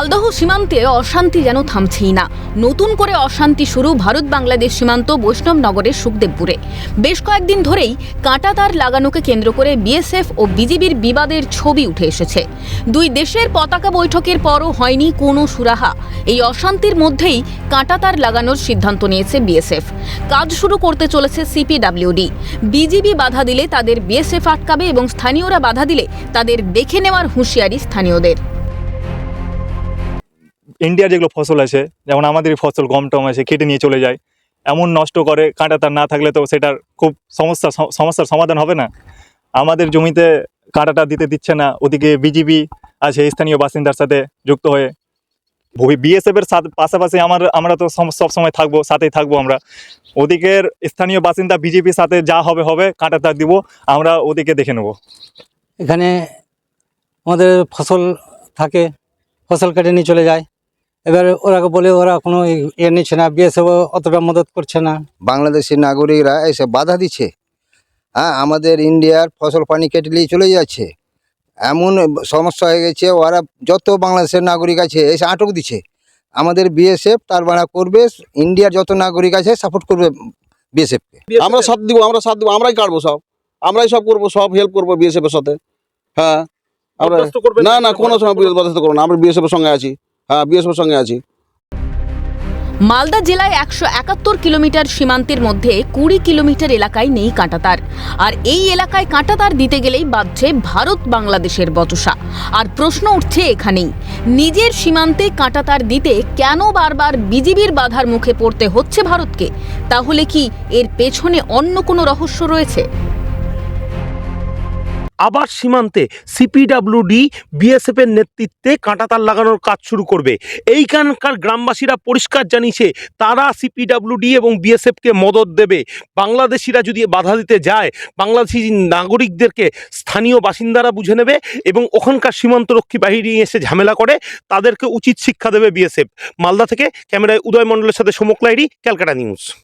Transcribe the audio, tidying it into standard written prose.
মালদহ সীমান্তে অশান্তি যেন থামছেই না। নতুন করে অশান্তি শুরু ভারত বাংলাদেশ সীমান্ত বৈষ্ণবনগরের সুখদেবপুরে। বেশ কয়েকদিন ধরেই কাঁটাতার লাগানোকে কেন্দ্র করে বিএসএফ ও বিজিবির বিবাদের ছবি উঠে এসেছে। দুই দেশের পতাকা বৈঠকের পরও হয়নি কোনো সুরাহা। এই অশান্তির মধ্যেই কাঁটাতার লাগানোর সিদ্ধান্ত নিয়েছে বিএসএফ। কাজ শুরু করতে চলেছে সিপিডব্লিউডি। বিজিবি বাধা দিলে তাদের বিএসএফ আটকাবে এবং স্থানীয়রা বাধা দিলে তাদের দেখে নেওয়ার হুঁশিয়ারি স্থানীয়দের। ইন্ডিয়ার যেগুলো ফসল আছে, যেমন আমাদের ফসল গম টম আছে, কেটে নিয়ে চলে যায়, এমন নষ্ট করে। কাঁটাতার না থাকলে তো সেটার খুব সমস্যার সমাধান হবে না। আমাদের জমিতে কাঁটাতার দিতে দিচ্ছে না। ওদিকে বিজিবি আছে স্থানীয় বাসিন্দার সাথে যুক্ত হয়ে। বিএসএফ এর পাশাপাশি আমরা তো সবসময় থাকবো, সাথেই থাকবো আমরা। ওদিকের স্থানীয় বাসিন্দা বিজেপির সাথে যা হবে, কাঁটাতার দিব, আমরা ওদিকে দেখে নেব। এখানে আমাদের ফসল থাকে, ফসল কেটে নিয়ে চলে যায়। এবার ওরাকে বলে ওরা কোনো ইয়ে নিচ্ছে না, বিএসএফ অতটা মদত করছে না। বাংলাদেশি নাগরিকরা এসে বাধা দিচ্ছে। হ্যাঁ, আমাদের ইন্ডিয়ার ফসল পানি কেটে নিয়ে চলে যাচ্ছে। এমন সমস্যা হয়ে গেছে, ওরা যত বাংলাদেশের নাগরিক আছে এসে আটক দিচ্ছে। আমাদের বিএসএফ তার বানা করবে, ইন্ডিয়ার যত নাগরিক আছে সাপোর্ট করবে বিএসএফকে। আমরা সাথ দিব, আমরাই কাটবো সব, আমরাই সব করবো, সব হেল্প করবো বিএসএফ এর সাথে। হ্যাঁ, আমরা না কোনো সময় বরদাস্ত করবো না, আমরা বিএসএফ এর সঙ্গে আছি। হ্যাঁ, বিএসএফ এর সঙ্গে আছি। মালদা জেলায় 171 কিলোমিটার সীমান্তের মধ্যে 20 কিলোমিটার এলাকায় নেই কাঁটাতার। আর এই এলাকায় কাঁটাতার দিতে গেলেই বাধছে ভারত বাংলাদেশের বচসা। আর প্রশ্ন উঠছে এখানেই, নিজের সীমান্তে কাঁটাতার দিতে কেন বারবার বিজিবির বাধার মুখে পড়তে হচ্ছে ভারতকে? তাহলে কি এর পেছনে অন্য কোনো রহস্য রয়েছে? আবার সীমান্তে সিপিডব্লিউডি বিএসএফ এর নেতৃত্বে কাঁটাতার লাগানোর কাজ শুরু করবে। এইখানকার গ্রামবাসীরা পরিষ্কার জানিয়েছে তারা সিপিডব্লিউডি এবং বিএসএফকে মদত দেবে। বাংলাদেশিরা যদি বাধা দিতে যায়, বাংলাদেশি নাগরিকদেরকে স্থানীয় বাসিন্দারা বুঝে নেবে এবং ওখানকার সীমান্তরক্ষী বাহিনী এসে ঝামেলা করে তাদেরকে উচিত শিক্ষা দেবে বিএসএফ। মালদা থেকে ক্যামেরায় উদয় মণ্ডলের সাথে সমক লাহিড়ী, ক্যালকাটা নিউজ।